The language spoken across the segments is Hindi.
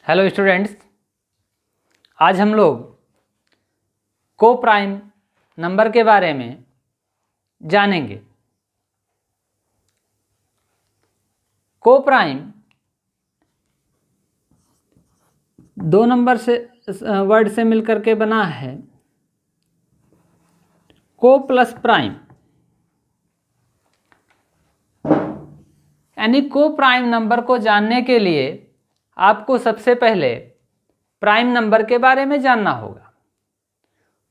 हेलो स्टूडेंट्स, आज हम लोग को प्राइम नंबर के बारे में जानेंगे। को प्राइम दो नंबर से वर्ड से मिलकर के बना है। को प्लस प्राइम यानी को प्राइम नंबर को जानने के लिए आपको सबसे पहले प्राइम नंबर के बारे में जानना होगा।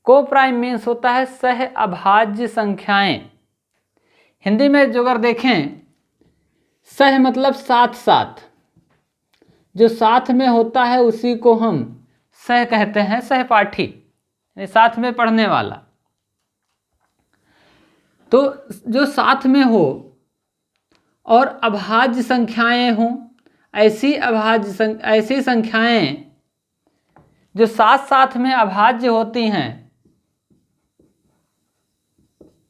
को प्राइम मीन्स होता है सह अभाज्य संख्याएं। हिंदी में जो अगर देखें, सह मतलब साथ साथ, जो साथ में होता है उसी को हम सह कहते हैं, सहपाठी यानी साथ में पढ़ने वाला। तो जो साथ में हो और अभाज्य संख्याएं हों, ऐसी संख्याएं जो साथ साथ में अभाज्य होती हैं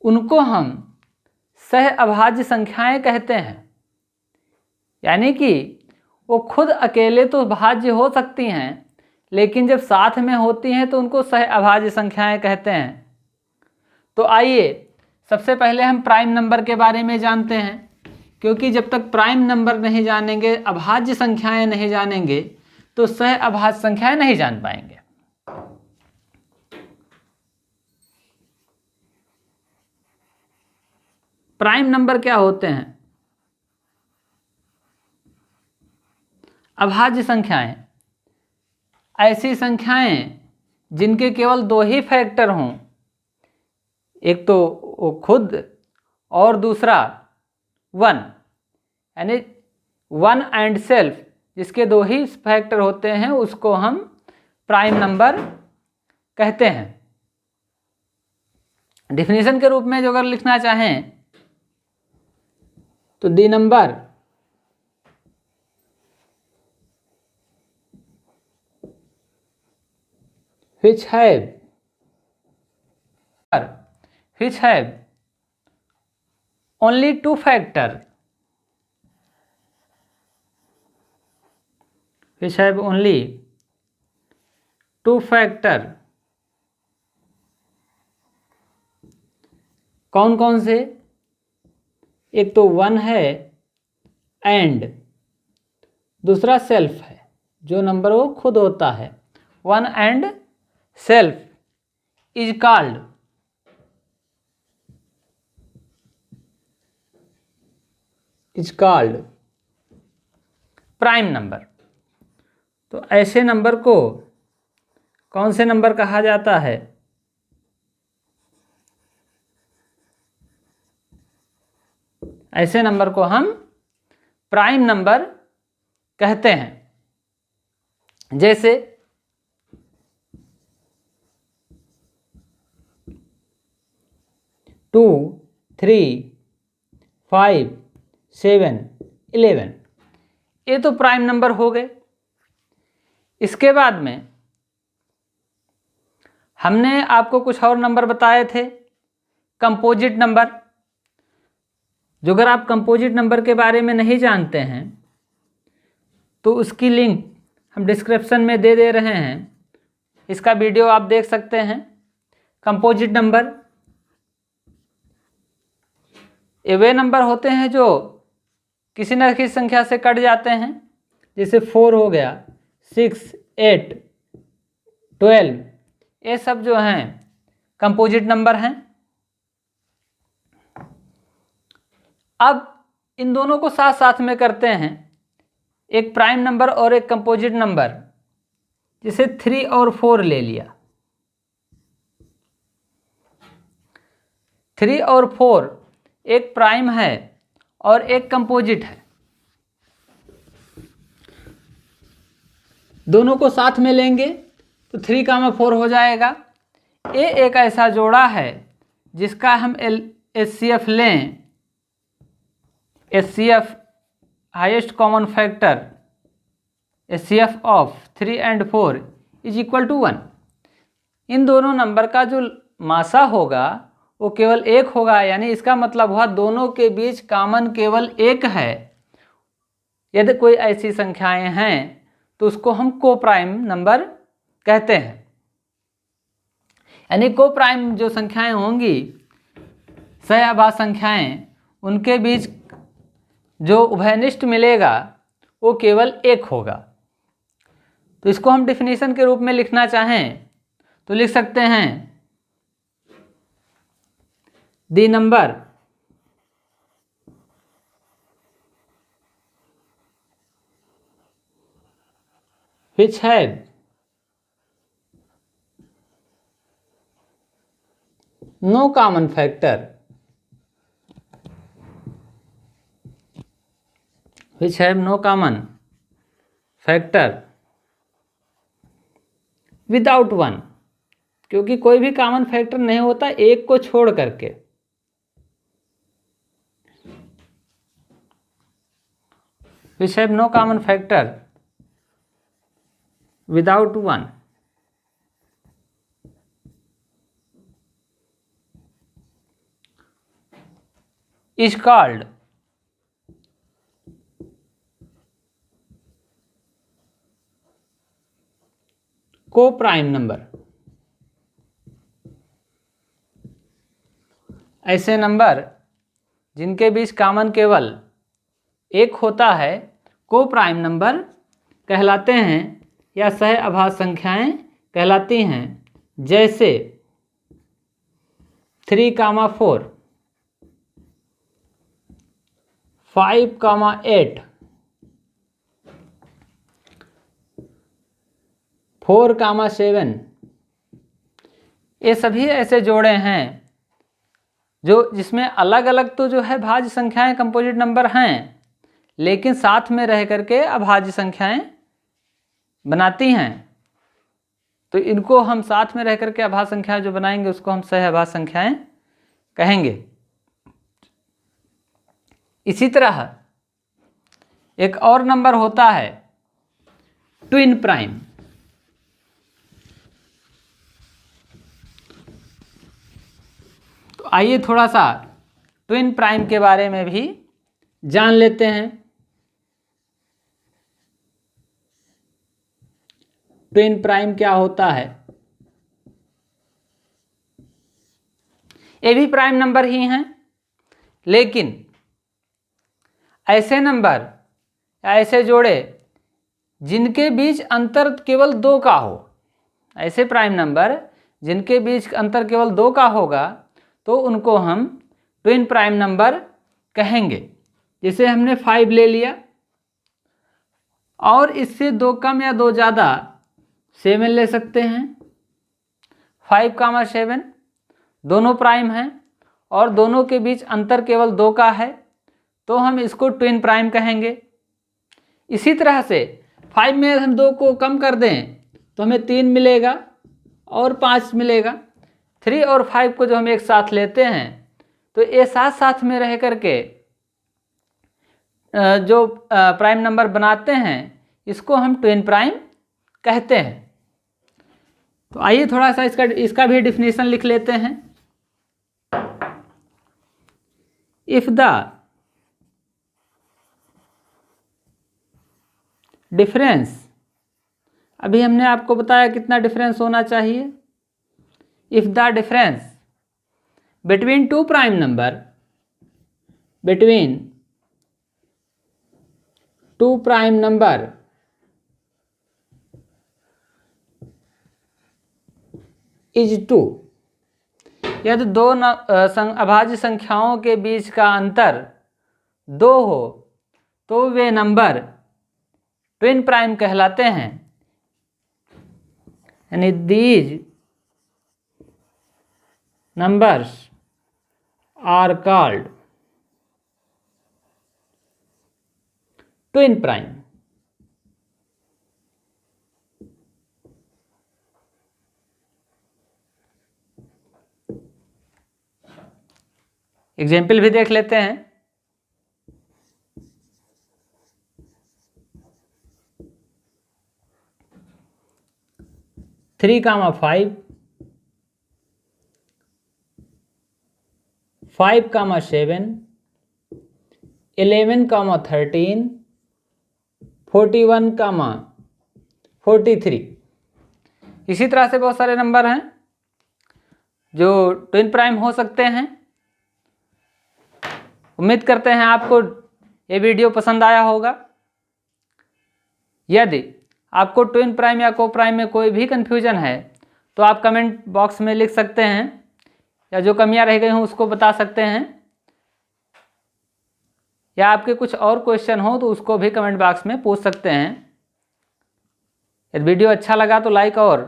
उनको हम सह अभाज्य संख्याएं कहते हैं। यानी कि वो खुद अकेले तो भाज्य हो सकती हैं, लेकिन जब साथ में होती हैं तो उनको सह अभाज्य संख्याएं कहते हैं। तो आइए सबसे पहले हम प्राइम नंबर के बारे में जानते हैं, क्योंकि जब तक प्राइम नंबर नहीं जानेंगे, अभाज्य संख्याएं नहीं जानेंगे, तो सह अभाज्य संख्याएं नहीं जान पाएंगे। प्राइम नंबर क्या होते हैं? अभाज्य संख्याएं ऐसी संख्याएं जिनके केवल दो ही फैक्टर हों, एक तो वो खुद और दूसरा वन, यानी वन एंड सेल्फ, जिसके दो ही फैक्टर होते हैं उसको हम प्राइम नंबर कहते हैं। डिफिनीशन के रूप में जो अगर लिखना चाहें तो the number which have only two factor, which have only two factor, कौन कौन से? एक तो वन है एंड दूसरा सेल्फ है, जो नंबर वो खुद होता है। One and self is called prime number. तो ऐसे नंबर को कौन से नंबर कहा जाता है? ऐसे नंबर को हम प्राइम नंबर कहते हैं। जैसे 2, 3, 5, 7, 11, ये तो प्राइम नंबर हो गए। इसके बाद में हमने आपको कुछ और नंबर बताए थे, कंपोजिट नंबर। जो अगर आप कंपोजिट नंबर के बारे में नहीं जानते हैं तो उसकी लिंक हम डिस्क्रिप्शन में दे रहे हैं, इसका वीडियो आप देख सकते हैं। कंपोजिट नंबर ये वे नंबर होते हैं जो किसी न किसी संख्या से कट जाते हैं, जैसे 4 हो गया, 6, 8, 12, ये सब जो हैं कंपोजिट नंबर हैं। अब इन दोनों को साथ साथ में करते हैं, एक प्राइम नंबर और एक कंपोजिट नंबर। जैसे 3 और 4 ले लिया, 3 और 4 एक प्राइम है और एक कंपोजिट है। दोनों को साथ में लेंगे तो 3, 4 हो जाएगा। ये एक ऐसा जोड़ा है जिसका हम HCF लें, HCF highest common factor, HCF of 3 and 4 is equal to 1। इन दोनों नंबर का जो मासा होगा वो केवल 1 होगा, यानी इसका मतलब हुआ दोनों के बीच कॉमन केवल 1 है। यदि कोई ऐसी संख्याएं हैं तो उसको हम कोप्राइम नंबर कहते हैं। यानी कोप्राइम जो संख्याएं होंगी, सहअभाज्य संख्याएं, उनके बीच जो उभयनिष्ठ मिलेगा वो केवल एक होगा। तो इसको हम डिफिनीशन के रूप में लिखना चाहें तो लिख सकते हैं the number which have no common factor without one, क्योंकि कोई भी कॉमन फैक्टर नहीं होता एक को छोड़ करके। which have no common factor without one is called coprime number. ऐसे नंबर जिनके बीच कॉमन केवल एक होता है कोप्राइम नंबर कहलाते हैं या सहअभाज्य संख्याएं कहलाती हैं। जैसे 3,4, 5,8, 4,7, ये सभी ऐसे जोड़े हैं जो जिसमें अलग अलग तो जो है भाज्य संख्याएं कंपोजिट नंबर हैं, लेकिन साथ में रह करके अभाज्य संख्याएं बनाती हैं। तो इनको हम साथ में रह करके अभाज्य संख्याएं जो बनाएंगे उसको हम सहअभाज्य संख्याएं कहेंगे। इसी तरह एक और नंबर होता है ट्विन प्राइम। तो आइए थोड़ा सा ट्विन प्राइम के बारे में भी जान लेते हैं। ट्विन प्राइम क्या होता है? ये भी प्राइम नंबर ही हैं, लेकिन ऐसे नंबर ऐसे जोड़े जिनके बीच अंतर केवल 2 का हो, ऐसे प्राइम नंबर जिनके बीच अंतर केवल 2 का होगा तो उनको हम ट्विन प्राइम नंबर कहेंगे। जैसे हमने 5 ले लिया और इससे 2 कम या 2 ज़्यादा 7 ले सकते हैं। 5,7 दोनों प्राइम हैं और दोनों के बीच अंतर केवल 2 का है तो हम इसको ट्विन प्राइम कहेंगे। इसी तरह से 5 में हम 2 को कम कर दें तो हमें 3 मिलेगा और 5 मिलेगा। 3 और 5 को जो हम एक साथ लेते हैं तो ये साथ साथ में रह करके जो प्राइम नंबर बनाते हैं इसको हम ट्विन प्राइम कहते हैं। तो आइए थोड़ा सा इसका भी डिफिनीशन लिख लेते हैं। इफ द डिफरेंस, अभी हमने आपको बताया कितना डिफरेंस होना चाहिए। If the difference between two prime number, between two prime number is 2, यदि दो अभाज्य संख्याओं के बीच का अंतर 2 हो तो वे नंबर ट्विन प्राइम कहलाते हैं। यानी these numbers are called twin prime. Example भी देख लेते हैं। 3,5, 5,7, 11,13, 41,14, 43। इसी तरह से बहुत सारे नंबर हैं जो ट्विन प्राइम हो सकते हैं। उम्मीद करते हैं आपको ये वीडियो पसंद आया होगा। यदि आपको ट्विन प्राइम या को प्राइम में कोई भी कन्फ्यूजन है तो आप कमेंट बॉक्स में लिख सकते हैं, या जो कमियां रह गई हों उसको बता सकते हैं, या आपके कुछ और क्वेश्चन हो तो उसको भी कमेंट बॉक्स में पूछ सकते हैं। यदि वीडियो अच्छा लगा तो लाइक और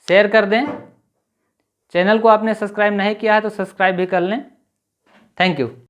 शेयर कर दें। चैनल को आपने सब्सक्राइब नहीं किया है तो सब्सक्राइब भी कर लें। Thank you.